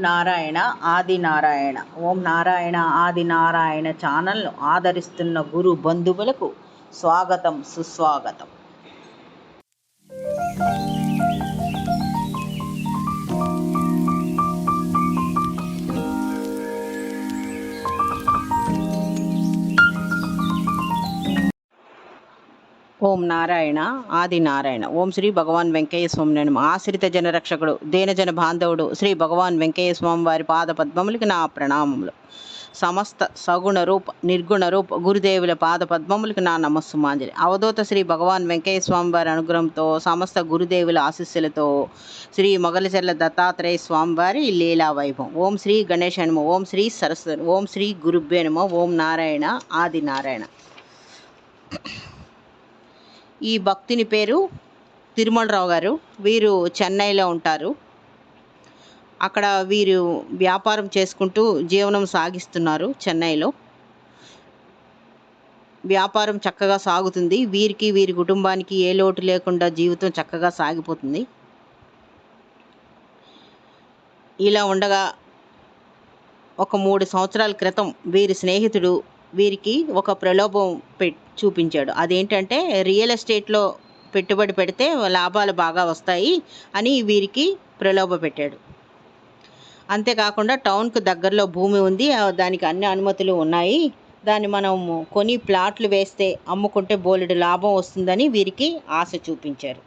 నారాయణ ఆది నారాయణ. ఓం నారాయణ ఆది నారాయణ ఛానల్ను ఆదరిస్తున్న గురు బంధువులకు స్వాగతం, సుస్వాగతం. ఓం నారాయణ ఆది నారాయణ. ఓం శ్రీ భగవాన్ వెంకయ్య స్వామి నేను ఆశ్రిత జనరక్షకుడు దేనజన బాంధవుడు శ్రీ భగవాన్ వెంకయ్య స్వామి వారి పాద పద్మములకి నా ప్రణామములు. సమస్త సగుణ రూప నిర్గుణ రూప గురుదేవుల పాద పద్మములకి నా నమస్సుమాంజలి. అవధూత శ్రీ భగవాన్ వెంకయ్య స్వామి వారి అనుగ్రహంతో సమస్త గురుదేవుల ఆశీస్సులతో శ్రీ మొగలిచెర్ల దత్తాత్రేయ స్వామి వారి లీలా వైభవం. ఓం శ్రీ గణేశ నమో, ఓం శ్రీ సరస్వతి, ఓం శ్రీ గురుభ్యో నమో. ఓం నారాయణ ఆది నారాయణ. ఈ భక్తుని పేరు తిరుమలరావు గారు. వీరు చెన్నైలో ఉంటారు. అక్కడ వీరు వ్యాపారం చేసుకుంటూ జీవనం సాగిస్తున్నారు. చెన్నైలో వ్యాపారం చక్కగా సాగుతుంది. వీరికి వీరి కుటుంబానికి ఏ లోటు లేకుండా జీవితం చక్కగా సాగిపోతుంది. ఇలా ఉండగా ఒక 3 సంవత్సరాల క్రితం వీరి స్నేహితుడు వీరికి ఒక ప్రలోభం చూపించాడు. అదేంటంటే రియల్ ఎస్టేట్లో పెట్టుబడి పెడితే లాభాలు బాగా వస్తాయి అని వీరికి ప్రలోభ పెట్టాడు. అంతేకాకుండా టౌన్కు దగ్గరలో భూమి ఉంది, దానికి అన్ని అనుమతులు ఉన్నాయి, దాన్ని మనం కొని ప్లాట్లు వేస్తే అమ్ముకుంటే బోలెడు లాభం వస్తుందని వీరికి ఆశ చూపించారు.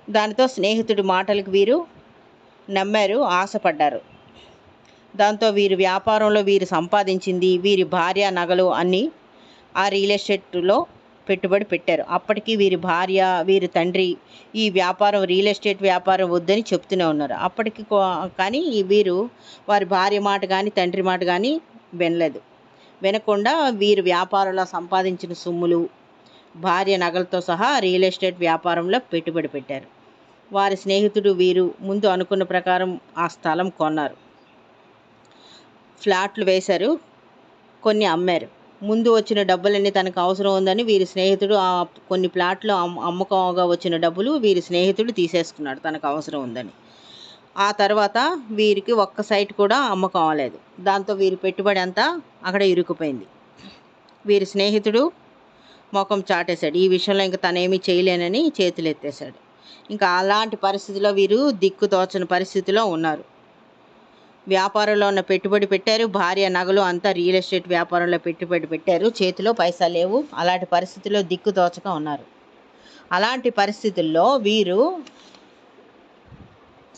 దానితో స్నేహితుడి మాటలకు వీరు నమ్మారు, ఆశపడ్డారు. దాంతో వీరి వ్యాపారంలో వీరు సంపాదించింది, వీరి భార్య నగలు అన్నీ ఆ రియల్ ఎస్టేట్లో పెట్టుబడి పెట్టారు. అప్పటికి వీరి భార్య వీరి తండ్రి ఈ వ్యాపారం రియల్ ఎస్టేట్ వ్యాపారం వద్దని చెప్తూనే ఉన్నారు. అప్పటికి కానీ వీరు వారి భార్య మాట కానీ తండ్రి మాట కానీ వినకుండా వీరు వ్యాపారంలో సంపాదించిన సొమ్ములు భార్య నగలతో సహా రియల్ ఎస్టేట్ వ్యాపారంలో పెట్టుబడి పెట్టారు. వారి స్నేహితుడు వీరు ముందు అనుకున్న ప్రకారం ఆ స్థలం కొన్నారు, ఫ్లాట్లు వేశారు, కొన్ని అమ్మారు. ముందు వచ్చిన డబ్బులన్నీ తనకు అవసరం ఉందని వీరి స్నేహితుడు ఆ కొన్ని ప్లాట్లు అమ్మకంగా వచ్చిన డబ్బులు వీరి స్నేహితుడు తీసేసుకున్నాడు తనకు అవసరం ఉందని. ఆ తర్వాత వీరికి ఒక్క సైట్ కూడా అమ్మకం అవ్వలేదు. దాంతో వీరి పెట్టుబడి అంతా అక్కడ ఇరుక్కుపోయింది. వీరి స్నేహితుడు ముఖం చాటేశాడు. ఈ విషయంలో ఇంకా తనేమీ చేయలేనని చేతులు ఎత్తేశాడు. ఇంకా అలాంటి పరిస్థితిలో వీరు దిక్కుతోచని పరిస్థితిలో ఉన్నారు. వ్యాపారంలో ఉన్న పెట్టుబడి పెట్టారు, భార్య నగలు అంతా రియల్ ఎస్టేట్ వ్యాపారంలో పెట్టుబడి పెట్టారు, చేతిలో పైసా లేవు. అలాంటి పరిస్థితుల్లో దిక్కుతోచక ఉన్నారు. అలాంటి పరిస్థితుల్లో వీరు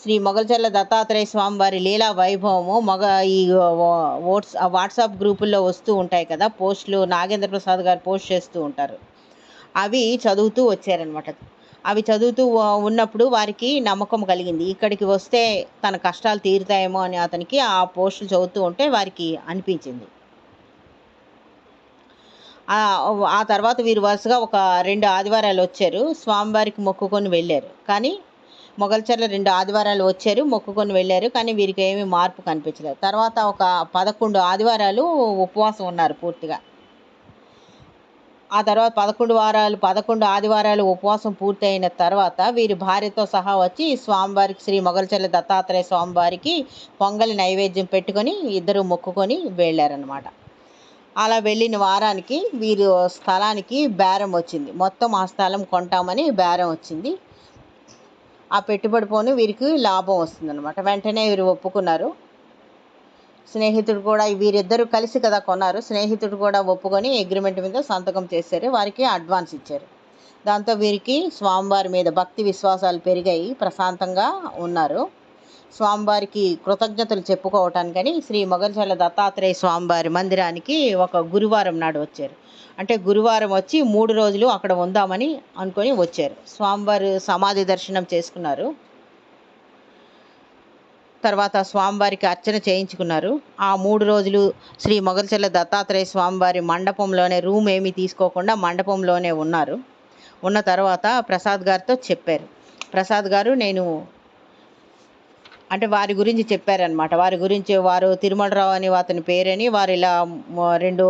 శ్రీ మొగలిచెర్ల దత్తాత్రేయ స్వామి వారి లీలా వైభవము ఈ వాట్సాప్ గ్రూపుల్లో వస్తూ ఉంటాయి కదా పోస్టులు, నాగేంద్ర ప్రసాద్ గారు పోస్ట్ చేస్తూ ఉంటారు. అవి చదువుతూ వచ్చారనమాట. అవి చదువుతూ ఉన్నప్పుడు వారికి నమ్మకం కలిగింది, ఇక్కడికి వస్తే తన కష్టాలు తీరుతాయేమో అని అతనికి ఆ పోస్టులు చదువుతూ ఉంటే వారికి అనిపించింది. ఆ తర్వాత వీరు వరుసగా ఒక 2 ఆదివారాలు వచ్చారు, స్వామివారికి మొక్కుకొని వెళ్ళారు. కానీ మొగలిచెర్ల 2 ఆదివారాలు వచ్చారు, మొక్కుకొని వెళ్ళారు. కానీ వీరికి ఏమీ మార్పు కనిపించలేదు. తర్వాత ఒక 11 ఆదివారాలు ఉపవాసం ఉన్నారు పూర్తిగా. ఆ తర్వాత 11 ఆదివారాలు ఉపవాసం పూర్తయిన తర్వాత వీరి భార్యతో సహా వచ్చి స్వామివారికి శ్రీ మొగలిచెర్ల దత్తాత్రేయ స్వామివారికి పొంగలి నైవేద్యం పెట్టుకొని ఇద్దరు మొక్కుకొని వెళ్ళారనమాట. అలా వెళ్ళిన వారానికి వీరు స్థలానికి బేరం వచ్చింది. మొత్తం ఆ స్థలం కొంటామని బేరం వచ్చింది. ఆ పెట్టుబడి పోను వీరికి లాభం వస్తుందన్నమాట. వెంటనే వీరు ఒప్పుకున్నారు. స్నేహితుడు కూడా వీరిద్దరూ కలిసి కదా కొన్నారు. స్నేహితుడు కూడా ఒప్పుకొని అగ్రిమెంట్ మీద సంతకం చేశారు, వారికి అడ్వాన్స్ ఇచ్చారు. దాంతో వీరికి స్వామివారి మీద భక్తి విశ్వాసాలు పెరిగాయి, ప్రశాంతంగా ఉన్నారు. స్వామివారికి కృతజ్ఞతలు చెప్పుకోవటానికని శ్రీ మొగలిచెర్ల దత్తాత్రేయ స్వామివారి మందిరానికి ఒక గురువారం నాడు వచ్చారు. అంటే గురువారం వచ్చి 3 రోజులు అక్కడ ఉందామని అనుకొని వచ్చారు. స్వామివారి సమాధి దర్శనం చేసుకున్నారు. తర్వాత స్వామివారికి అర్చన చేయించుకున్నారు. ఆ 3 రోజులు శ్రీ మొగలిచెర్ల దత్తాత్రేయ స్వామివారి మండపంలోనే, రూమ్ ఏమీ తీసుకోకుండా మండపంలోనే ఉన్నారు. ఉన్న తర్వాత ప్రసాద్ గారితో చెప్పారు. ప్రసాద్ గారు అంటే వారి గురించి చెప్పారనమాట. వారు తిరుమలరావు అని అతని పేరని, వారు ఇలా 2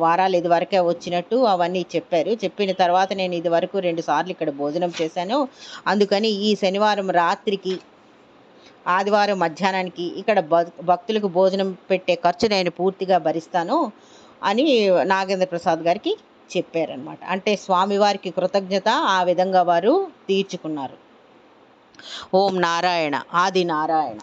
వారాలు ఇది వరకే వచ్చినట్టు అవన్నీ చెప్పారు. చెప్పిన తర్వాత నేను ఇది వరకు 2 సార్లు ఇక్కడ భోజనం చేశాను, అందుకని ఈ శనివారం రాత్రికి ఆదివారం మధ్యాహ్నానికి ఇక్కడ భక్తులకు భోజనం పెట్టే ఖర్చు నేను పూర్తిగా భరిస్తాను అని నాగేంద్ర ప్రసాద్ గారికి చెప్పారనమాట. అంటే స్వామివారికి కృతజ్ఞత ఆ విధంగా వారు తీర్చుకున్నారు. ఓం నారాయణ. ఆది నారాయణ.